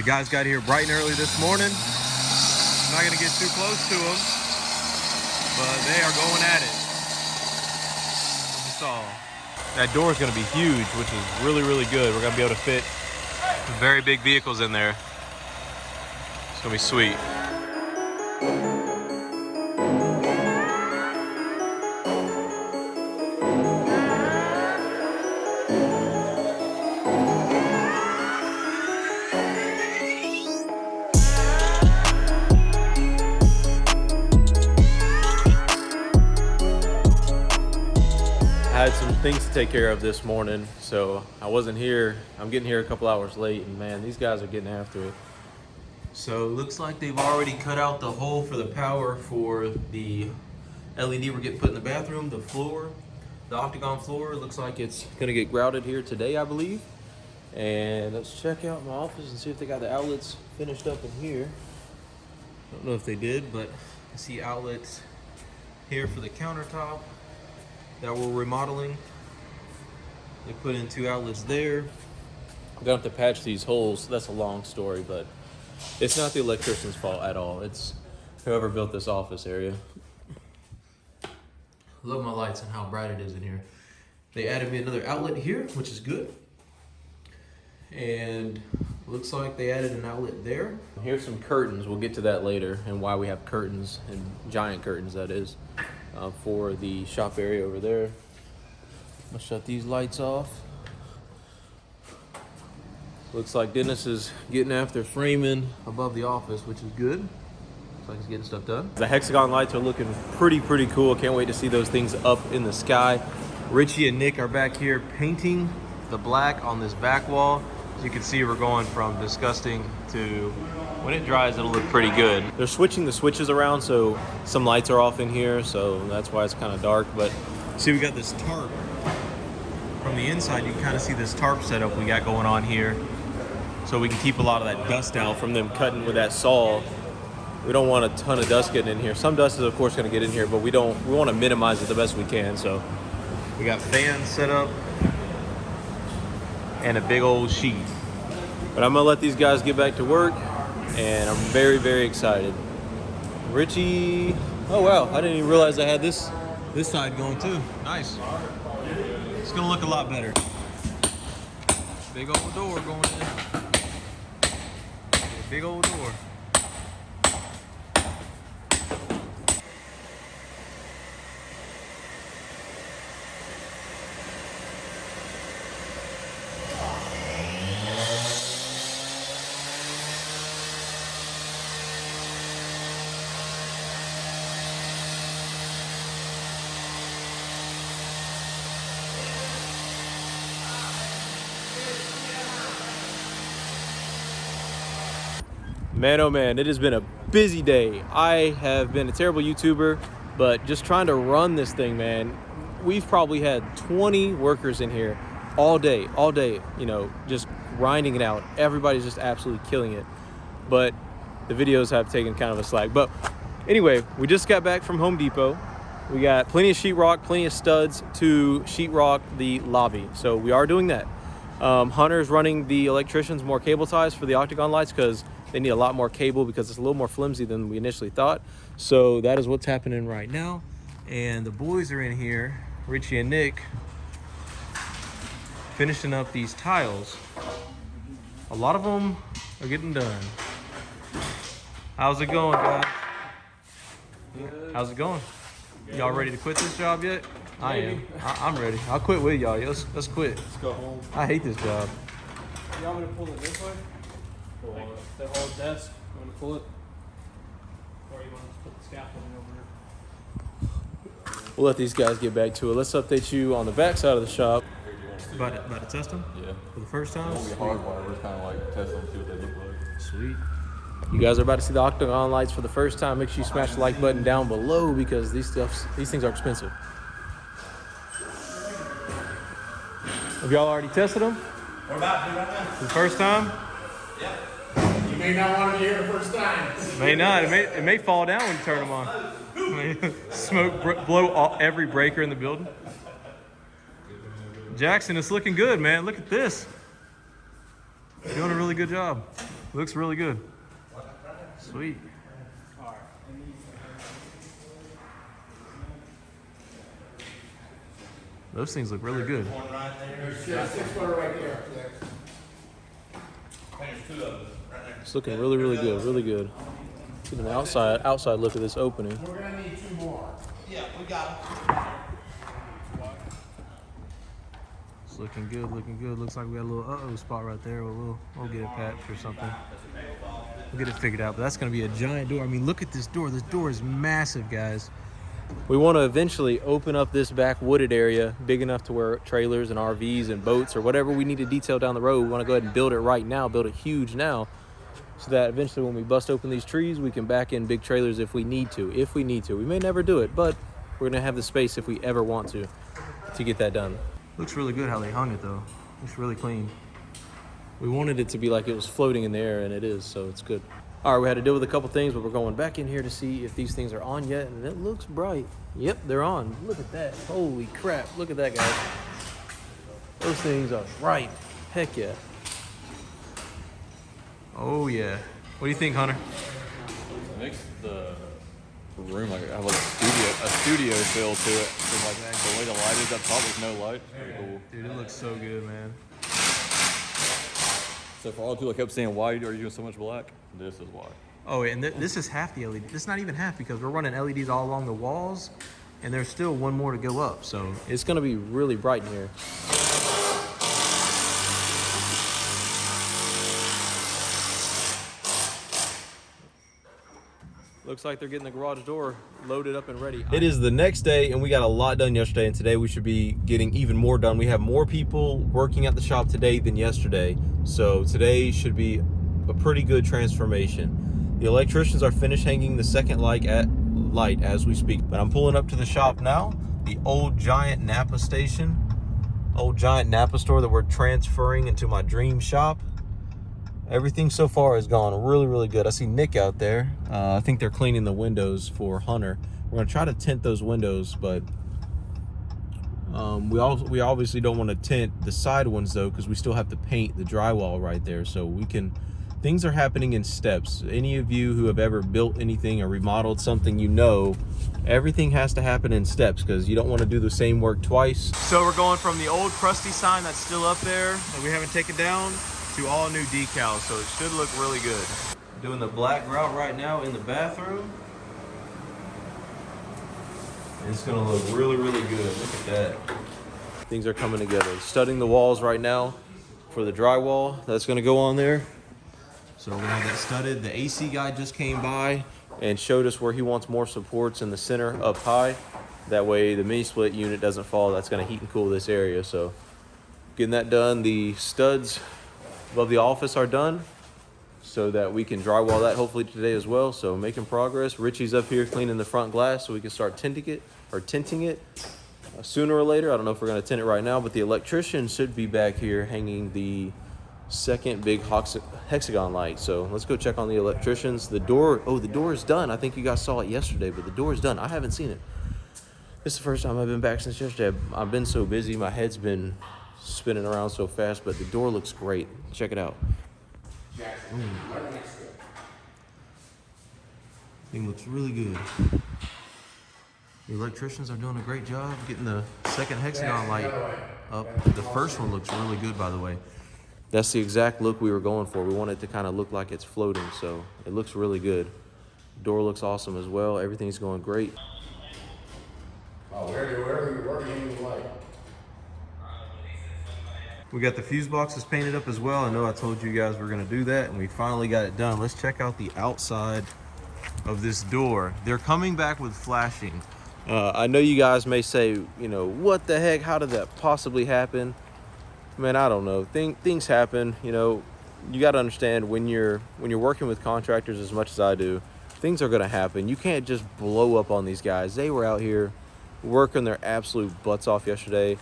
The guys got here bright and early this morning. I'm not gonna get too close to them, but they are going at it. That's all. That door is gonna be huge, which is really, really good. We're gonna be able to fit very big vehicles in there. It's gonna be sweet. I had some things to take care of this morning, so I wasn't here. I'm getting here a couple hours late, and man, these guys are getting after it. So it looks like they've already cut out the hole for the power for the LED we're getting put in the bathroom. The floor, the octagon floor, looks like it's gonna get grouted here today, I believe. And let's check out my office and see if they got the outlets finished up in here. Don't know if they did, but I see outlets here for the countertop that we're remodeling. They put in 2 outlets there. I'm gonna have to patch these holes. That's a long story, but it's not the electrician's fault at all. It's whoever built this office area. Love my lights and how bright it is in here. They added me another outlet here, which is good. And looks like they added an outlet there. Here's some curtains. We'll get to that later and why we have curtains, and giant curtains that is. For the shop area over there. I'm gonna shut these lights off. Looks like Dennis is getting after framing above the office, which is good. Looks like he's getting stuff done. The hexagon lights are looking pretty cool. Can't wait to see those things up in the sky. Richie and Nick are back here painting the black on this back wall. As you can see, we're going from disgusting to, when it dries, it'll look pretty good. They're switching the switches around, so some lights are off in here, so that's why it's kind of dark. But see, we got this tarp. From the inside, you can kind of see this tarp setup we got going on here, so we can keep a lot of that dust out from them cutting with that saw. We don't want a ton of dust getting in here. Some dust is, of course, going to get in here, but we want to minimize it the best we can. So we got fans set up and a big old sheet. But I'm gonna let these guys get back to work, and I'm very excited. Richie, oh wow, I didn't even realize I had this side going too. Nice. It's gonna look a lot better. Big old door going in. Big old door. Man, oh man, it has been a busy day. I have been a terrible YouTuber, but just trying to run this thing, man. We've probably had 20 workers in here all day, you know, just grinding it out. Everybody's just absolutely killing it. But the videos have taken kind of a slack. But anyway, we just got back from Home Depot. We got plenty of sheetrock, plenty of studs to sheetrock the lobby. So we are doing that. Hunter's running the electricians more cable ties for the octagon lights because they need a lot more cable because it's a little more flimsy than we initially thought. So that is what's happening right now. And the boys are in here, Richie and Nick, finishing up these tiles. A lot of them are getting done. How's it going, guys? How's it going? Y'all ready to quit this job yet? I am. I'm ready. I'll quit with y'all. Let's quit. Let's go home. I hate this job. You want me to pull it this way? Like the whole desk? You want to pull it? Or you want to just put the scaffolding over here? We'll let these guys get back to it. Let's update you on the back side of the shop. About to test them? Yeah. For the first time? It won't be hardwired. We're kind of like testing them, see what they look like. Sweet. You guys are about to see the octagon lights for the first time. Make sure you smash the like button down below because these things are expensive. Have y'all already tested them? We're about to right now. For the first time? Yeah. You may not want to be here the first time. May not. It may fall down when you turn them on. Smoke blow every breaker in the building. Jackson, it's looking good, man. Look at this. You're doing a really good job. Looks really good. Sweet. Those things look really good. There's 6-footer right there. It's looking really, really good, really good. Get an outside look at this opening. We're gonna need 2 more. Yeah, we got them. It's looking good, looking good. Looks like we got a little uh-oh spot right there. We'll get it patched or something. We'll get it figured out, but that's gonna be a giant door. I mean, look at this door. This door is massive, guys. We want to eventually open up this back wooded area big enough to where trailers and RVs and boats or whatever we need to detail down the road, we want to go ahead and build it right now, build it huge now, so that eventually when we bust open these trees, we can back in big trailers if we need to. We may never do it, but we're going to have the space if we ever want to get that done. Looks really good how they hung it though. Looks really clean. We wanted it to be like it was floating in the air, and it is, so it's good. All right, we had to deal with a couple things, but we're going back in here to see if these things are on yet, and it looks bright. Yep, they're on. Look at that. Holy crap. Look at that, guys. Those things are bright. Heck yeah. Oh, yeah. What do you think, Hunter? It makes the room like have like a studio feel to it. It's like the way the light is up top with no light. It's pretty cool. Dude, it looks so good, man. So for all the people that kept saying, why are you doing so much black? This is why. Oh, and this is half the LED. This is not even half because we're running LEDs all along the walls, and there's still one more to go up. So it's going to be really bright in here. Looks like they're getting the garage door loaded up and ready. It is the next day, and we got a lot done yesterday, and today we should be getting even more done. We have more people working at the shop today than yesterday, so today should be a pretty good transformation. The electricians are finished hanging the second light as we speak, but I'm pulling up to the shop now, the old giant NAPA station, old giant NAPA store that we're transferring into my dream shop. Everything so far has gone really, really good. I see Nick out there. I think they're cleaning the windows for Hunter. We're gonna try to tint those windows, but we obviously don't want to tint the side ones though, because we still have to paint the drywall right there. So we can, things are happening in steps. Any of you who have ever built anything or remodeled something, you know, everything has to happen in steps because you don't want to do the same work twice. So we're going from the old crusty sign that's still up there that we haven't taken down to all new decals, so it should look really good. Doing the black grout right now in the bathroom. It's gonna look really, really good. Look at that. Things are coming together. Studding the walls right now for the drywall that's gonna go on there. So we're gonna have that studded. The AC guy just came by and showed us where he wants more supports in the center up high. That way the mini split unit doesn't fall. That's gonna heat and cool this area. So getting that done. The studs above the office are done so that we can drywall that hopefully today as well. So making progress. Richie's up here cleaning the front glass so we can start tinting it sooner or later. I don't know if we're going to tint it right now, but the electrician should be back here hanging the second big hexagon light. So let's go check on the electricians. The door is done. I think you guys saw it yesterday, but the door is done. I haven't seen it. This is the first time I've been back since yesterday. I've been so busy. My head's been spinning around so fast, but the door looks great. Check it out. Thing looks really good. The electricians are doing a great job getting the second hexagon light up. The first one looks really good, by the way. That's the exact look we were going for. We want it to kind of look like it's floating, so it looks really good. Door looks awesome as well. Everything's going great. Oh, where are you hanging the light? We got the fuse boxes painted up as well. I know I told you guys we're gonna do that, and we finally got it done. Let's check out the outside of this door. They're coming back with flashing. I know you guys may say, you know, what the heck? How did that possibly happen? Man, I don't know. Things happen. You know, you got to understand when you're working with contractors as much as I do, things are gonna happen. You can't just blow up on these guys. They were out here working their absolute butts off yesterday.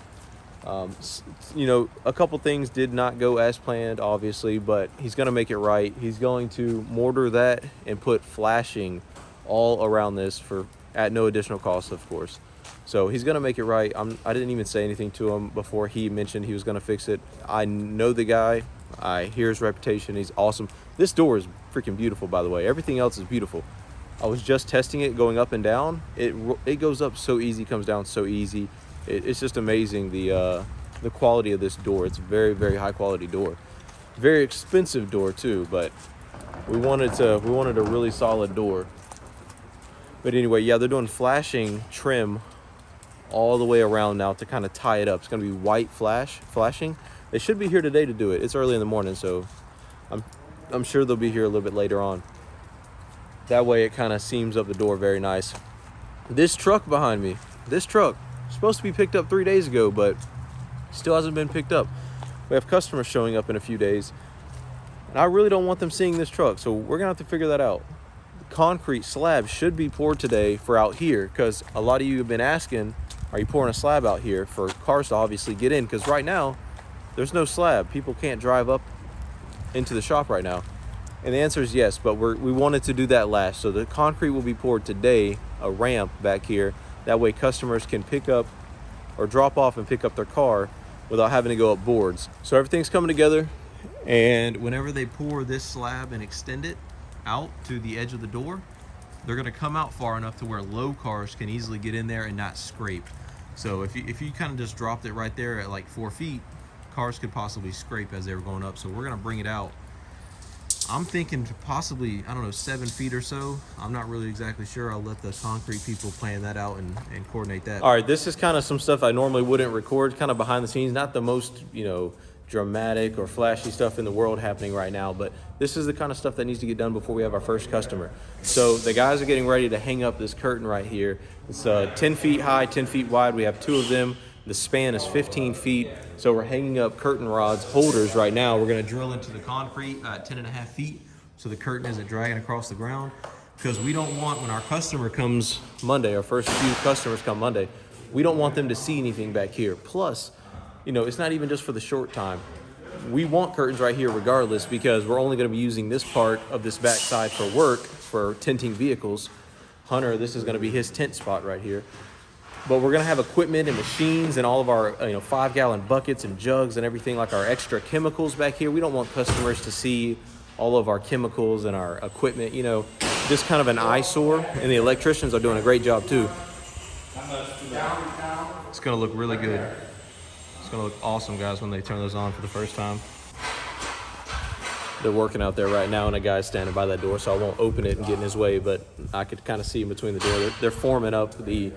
You know, a couple things did not go as planned, obviously, but he's going to make it right. He's going to mortar that and put flashing all around this at no additional cost, of course. So he's going to make it right. I didn't even say anything to him before he mentioned he was going to fix it. I know the guy. I hear his reputation. He's awesome. This door is freaking beautiful, by the way. Everything else is beautiful. I was just testing it going up and down. It goes up so easy, comes down so easy. It's just amazing the quality of this door. It's a very, very high quality door. Very expensive door too, but we wanted a really solid door. But anyway, yeah, they're doing flashing trim all the way around now to kind of tie it up. It's going to be white flashing. They should be here today to do it. It's early in the morning, so I'm sure they'll be here a little bit later on. That way it kind of seams up the door very nice. This truck behind me, this truck, supposed to be picked up 3 days ago, but still hasn't been picked up. We have customers showing up in a few days, and I really don't want them seeing this truck, so we're gonna have to figure that out. The concrete slab should be poured today for out here, because a lot of you have been asking, are you pouring a slab out here for cars to obviously get in? Because right now there's no slab. People can't drive up into the shop right now. And the answer is yes, but we wanted to do that last. So the concrete will be poured today, a ramp back here. That way customers can pick up or drop off and pick up their car without having to go up boards. So everything's coming together, and whenever they pour this slab and extend it out to the edge of the door, they're gonna come out far enough to where low cars can easily get in there and not scrape. So if you kind of just dropped it right there at like 4 feet, cars could possibly scrape as they were going up. So we're gonna bring it out. I'm thinking to possibly, I don't know, 7 feet or so. I'm not really exactly sure. I'll let the concrete people plan that out and coordinate that. All right, this is kind of some stuff I normally wouldn't record, kind of behind the scenes. Not the most, dramatic or flashy stuff in the world happening right now, but this is the kind of stuff that needs to get done before we have our first customer. So the guys are getting ready to hang up this curtain right here. It's 10 feet high, 10 feet wide. We have 2 of them. The span is 15 feet. So we're hanging up curtain rods, holders right now. We're gonna drill into the concrete at 10.5 feet so the curtain isn't dragging across the ground, because we don't want, when our customer comes Monday, our first few customers come Monday, we don't want them to see anything back here. Plus, it's not even just for the short time. We want curtains right here regardless, because we're only gonna be using this part of this back side for work, for tinting vehicles. Hunter, this is gonna be his tent spot right here. But we're gonna have equipment and machines and all of our 5-gallon buckets and jugs and everything, like our extra chemicals back here. We don't want customers to see all of our chemicals and our equipment, just kind of an eyesore. And the electricians are doing a great job too. It's gonna look really good. It's gonna look awesome, guys, when they turn those on for the first time. They're working out there right now, and a guy's standing by that door, so I won't open it and get in his way, but I could kind of see in between the door. They're forming up the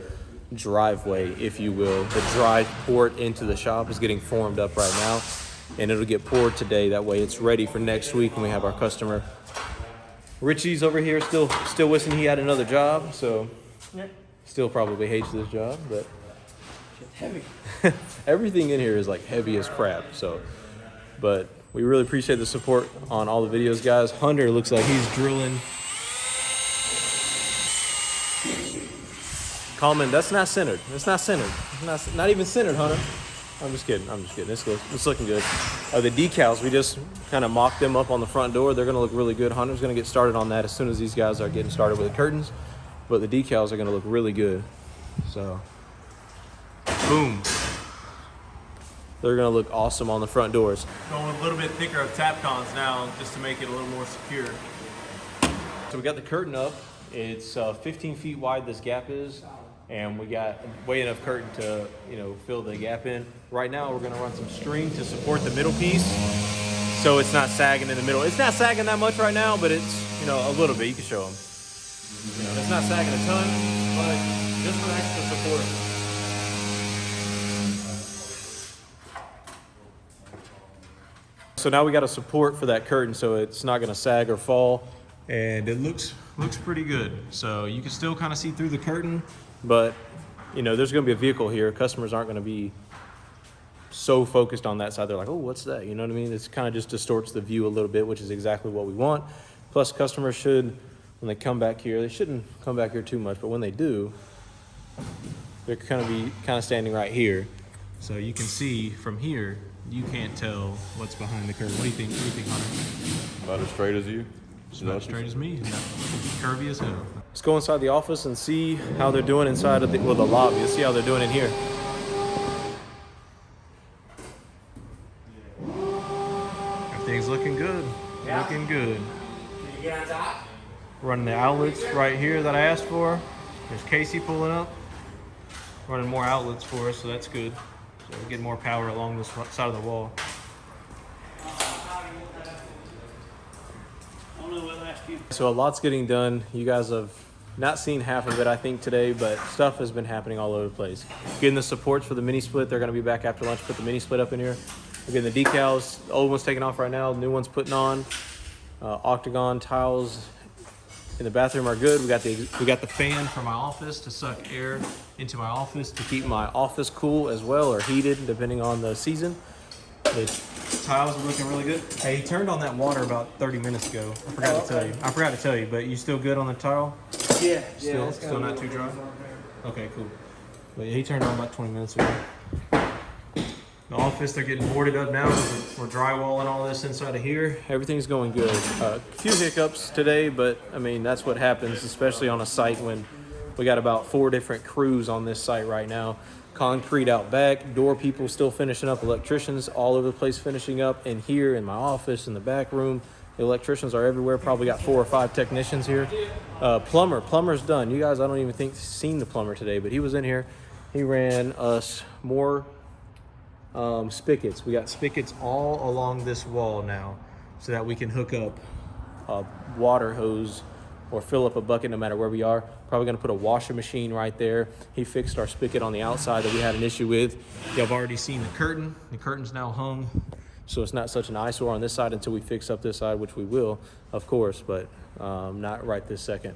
driveway, if you will. The drive port into the shop is getting formed up right now, and it'll get poured today. That way it's ready for next week when we have our customer. Richie's over here still wishing he had another job, so still probably hates this job, but It's heavy. everything in here is like heavy as crap. So, but we really appreciate the support on all the videos, guys. Hunter looks like he's drilling. Coleman, that's not centered. It's not centered. It's not even centered, Hunter. I'm just kidding. It's looking good. The decals, we just kind of mocked them up on the front door. They're going to look really good. Hunter's going to get started on that as soon as these guys are getting started with the curtains. But the decals are going to look really good. So, boom. They're going to look awesome on the front doors. Going a little bit thicker of Tapcons now, just to make it a little more secure. So we got the curtain up. It's 15 feet wide, this gap is. And we got way enough curtain to, fill the gap in. Right now, we're gonna run some string to support the middle piece, so it's not sagging in the middle. It's not sagging that much right now, but it's, a little bit. You can show them. It's not sagging a ton, but just for extra support. So now we got a support for that curtain, so it's not gonna sag or fall, and it looks pretty good. So you can still kind of see through the curtain. But, there's going to be a vehicle here. Customers aren't going to be so focused on that side. They're like, oh, what's that? You know what I mean? It's kind of just distorts the view a little bit, which is exactly what we want. Plus, customers should, when they come back here, they shouldn't come back here too much, but when they do, they're kind of standing right here. So you can see from here, you can't tell what's behind the curtain. What do you think, Hunter? About as straight as you. It's about as straight as me. Curvy as hell. Let's go inside the office and see how they're doing inside of the lobby. Let's see how they're doing in here. Looking good. Did you get on top? Running the outlets right here that I asked for. There's Casey pulling up. Running more outlets for us, so that's good. So we're getting more power along this side of the wall. So a lot's getting done. You guys have not seen half of it, I think, today, but stuff has been happening all over the place. Getting the supports for the mini split. They're going to be back after lunch. Put the mini split up in here. We're getting the decals. The old one's taking off right now. The new one's putting on. Octagon tiles in the bathroom are good. We got the fan for my office to suck air into my office to keep my office cool as well, or heated, depending on the season. The tiles are looking really good. Hey, he turned on that water about 30 minutes ago. I forgot to tell you, but you still good on the tile? Yeah. Still not too dry? Okay, cool. But yeah, he turned on about 20 minutes ago. The office, they're getting boarded up now. We're drywalling all this inside of here. Everything's going good. A few hiccups today, but I mean, that's what happens, especially on a site when we got about 4 different crews on this site right now. Concrete out back, door people still finishing up, electricians all over the place finishing up. In here, in my office, in the back room, the electricians are everywhere. Probably got 4 or 5 technicians here. Plumber's done. You guys, I don't even think seen the plumber today, but he was in here. He ran us more spigots. We got spigots all along this wall now so that we can hook up a water hose or fill up a bucket no matter where we are. Probably gonna put a washing machine right there. He fixed our spigot on the outside that we had an issue with. Y'all have already seen the curtain. The curtain's now hung, so it's not such an eyesore on this side until we fix up this side, which we will, of course, but not right this second.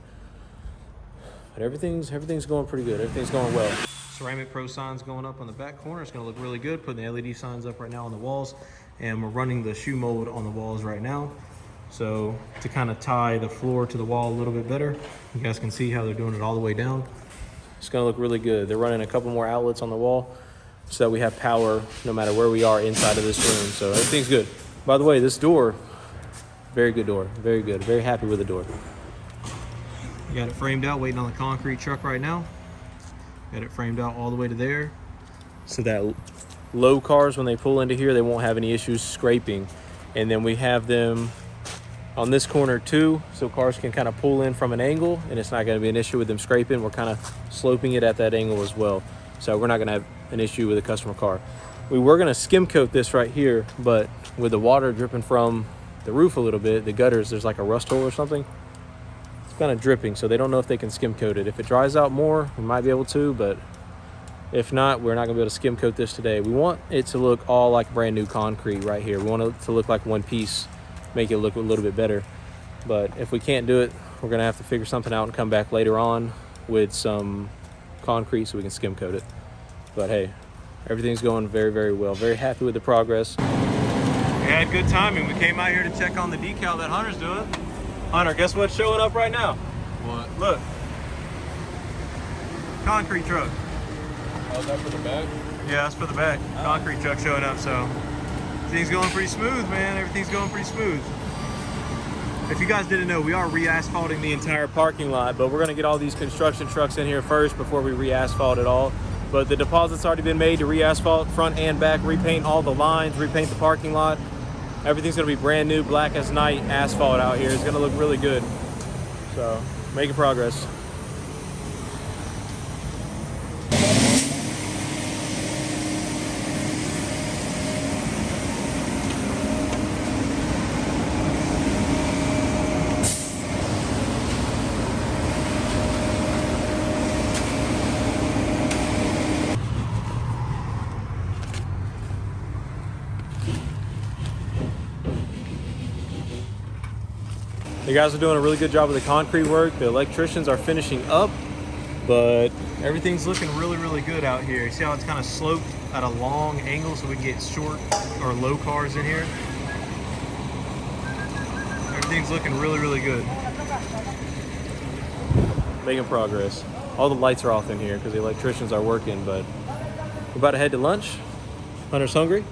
But everything's going pretty good. Everything's going well. Ceramic Pro signs going up on the back corner. It's gonna look really good. Putting the LED signs up right now on the walls, and we're running the shoe mold on the walls right now. So to kind of tie the floor to the wall a little bit better, you guys can see how they're doing it all the way down. It's gonna look really good. They're running a couple more outlets on the wall so that we have power no matter where we are inside of this room. So everything's good. By the way, this door, very good door, very good. Very happy with the door. We got it framed out, waiting on the concrete truck right now. Got it framed out all the way to there so that low cars, when they pull into here, they won't have any issues scraping. And then we have them on this corner too, so cars can kind of pull in from an angle and it's not going to be an issue with them scraping. We're kind of sloping it at that angle as well, so we're not going to have an issue with a customer car. We were going to skim coat this right here, but with the water dripping from the roof a little bit, the gutters, there's like a rust hole or something. Kind of dripping, so they don't know if they can skim coat it. If it dries out more, we might be able to, but if not, we're not gonna be able to skim coat this today. We want it to look all like brand new concrete right here. We want it to look like one piece, make it look a little bit better. But if we can't do it, we're gonna have to figure something out and come back later on with some concrete so we can skim coat it. But hey, everything's going very, very well. Very happy with the progress. We had good timing. We came out here to check on the decal that Hunter's doing. Hunter, guess what's showing up right now? What? Look. Concrete truck. Oh, is that for the back? Yeah, that's for the back. Concrete truck showing up, so everything's going pretty smooth, man. Everything's going pretty smooth. If you guys didn't know, we are re-asphalting the entire parking lot, but we're gonna get all these construction trucks in here first before we re-asphalt it all. But the deposit's already been made to re-asphalt front and back, repaint all the lines, repaint the parking lot. Everything's gonna be brand new, black as night asphalt out here. It's gonna look really good. So, making progress. The guys are doing a really good job with the concrete work. The electricians are finishing up, but everything's looking really, really good out here. You see how it's kind of sloped at a long angle so we can get short or low cars in here? Everything's looking really, really good. Making progress. All the lights are off in here because the electricians are working, but we're about to head to lunch. Hunter's hungry.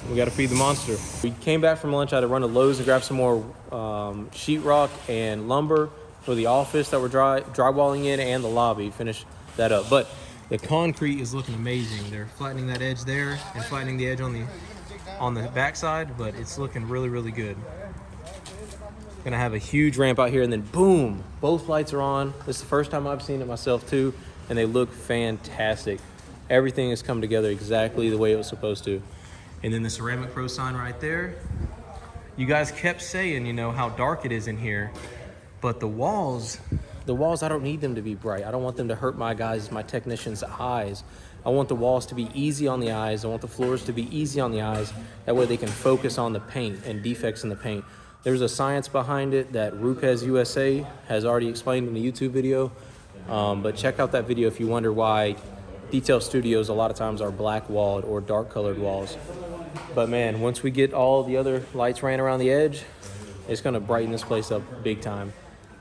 We got to feed the monster. We came back from lunch. I had to run to Lowe's and grab some more sheetrock and lumber for the office that we're drywalling in and the lobby. Finish that up. But the concrete is looking amazing. They're flattening that edge there and flattening the edge on the on the backside, but it's looking really, really good. Gonna have a huge ramp out here, and then boom, both lights are on. This is the first time I've seen it myself too, and they look fantastic. Everything has come together exactly the way it was supposed to. And then the Ceramic Pro sign right there. You guys kept saying, you know, how dark it is in here, but the walls, I don't need them to be bright. I don't want them to hurt my technicians' eyes. I want the walls to be easy on the eyes. I want the floors to be easy on the eyes. That way they can focus on the paint and defects in the paint. There's a science behind it that Rupes USA has already explained in the YouTube video. But check out that video if you wonder why detail studios a lot of times are black walled or dark colored walls. But man, once we get all the other lights ran around the edge, it's gonna brighten this place up big time.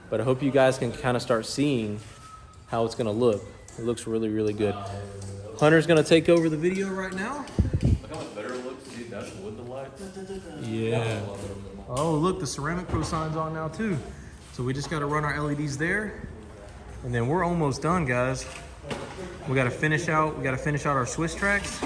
But I hope you guys can kind of start seeing how it's gonna look. It looks really, really good. Hunter's gonna take over the video right now. Look how much better it looks, dude. That's with the lights. Yeah. Oh, look, the Ceramic Pro sign's on now too. So we just got to run our LEDs there, and then we're almost done, guys. We got to finish out our Swiss tracks.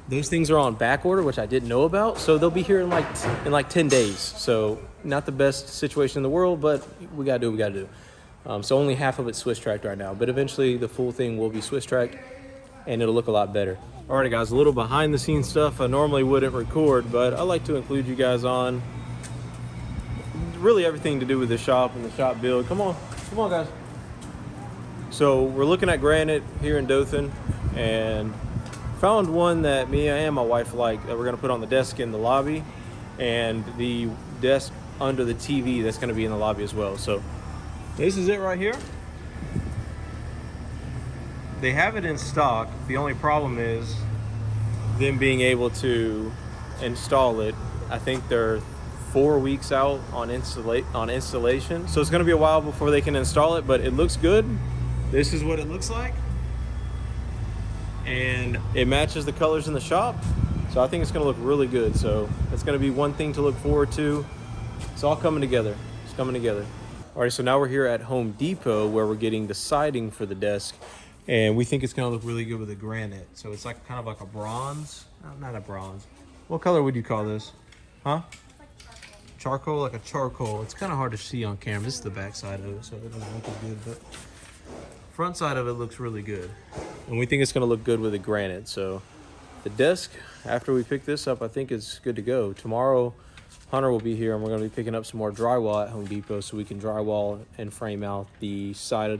Those things are on back order, which I didn't know about. So they'll be here in like 10 days. So not the best situation in the world, but we got to do what we got to do. So only half of it's Swiss tracked right now, but eventually the full thing will be Swiss tracked, and it'll look a lot better. Alrighty guys, a little behind the scenes stuff I normally wouldn't record, but I like to include you guys on really everything to do with the shop and the shop build. Come on guys. So we're looking at granite here in Dothan, and found one that me and my wife like that we're gonna put on the desk in the lobby, and the desk under the TV that's gonna be in the lobby as well. So this is it right here. They have it in stock. The only problem is them being able to install it. I think they're 4 weeks out on installation. So it's gonna be a while before they can install it, but it looks good. This is what it looks like. And it matches the colors in the shop. So I think it's gonna look really good. So it's gonna be one thing to look forward to. It's all coming together. It's coming together. All right, so now we're here at Home Depot where we're getting the siding for the desk. And we think it's gonna look really good with the granite. So it's like kind of like a bronze, not a bronze. What color would you call this? Huh? Charcoal, like a charcoal. It's kind of hard to see on camera. This is the back side of it, so it doesn't look as good, but front side of it looks really good. And we think it's gonna look good with the granite. So the desk, after we pick this up, I think it's good to go. Tomorrow, Hunter will be here and we're gonna be picking up some more drywall at Home Depot so we can drywall and frame out the side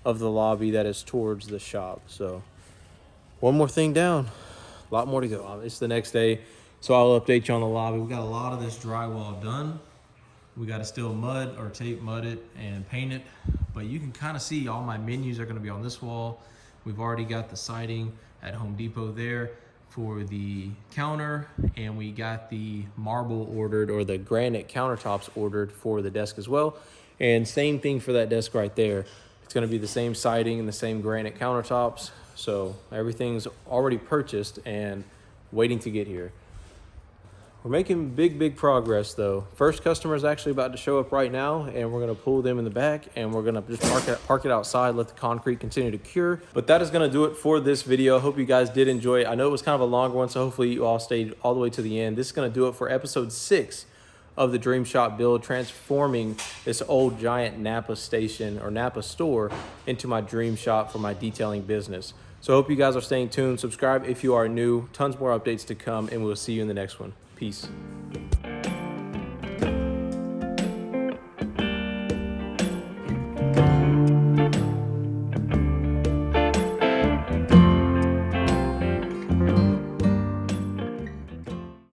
of the lobby that is towards the shop. So one more thing down, a lot more to go. It's the next day. So I'll update you on the lobby. We got a lot of this drywall done. We got to still mud or tape mud it and paint it. But you can kind of see all my menus are going to be on this wall. We've already got the siding at Home Depot there for the counter. And we got the marble ordered, or the granite countertops ordered for the desk as well. And same thing for that desk right there. It's going to be the same siding and the same granite countertops. So everything's already purchased and waiting to get here. We're making big progress though. First customer is actually about to show up right now, and we're gonna pull them in the back and we're gonna just park it outside, let the concrete continue to cure. But that is gonna do it for this video. I hope you guys did enjoy it. I know it was kind of a longer one, so hopefully you all stayed all the way to the end. This is gonna do it for episode 6 of the Dream Shop build, transforming this old giant NAPA station or NAPA store into my dream shop for my detailing business. So I hope you guys are staying tuned. Subscribe if you are new. Tons more updates to come, and we'll see you in the next one. Peace.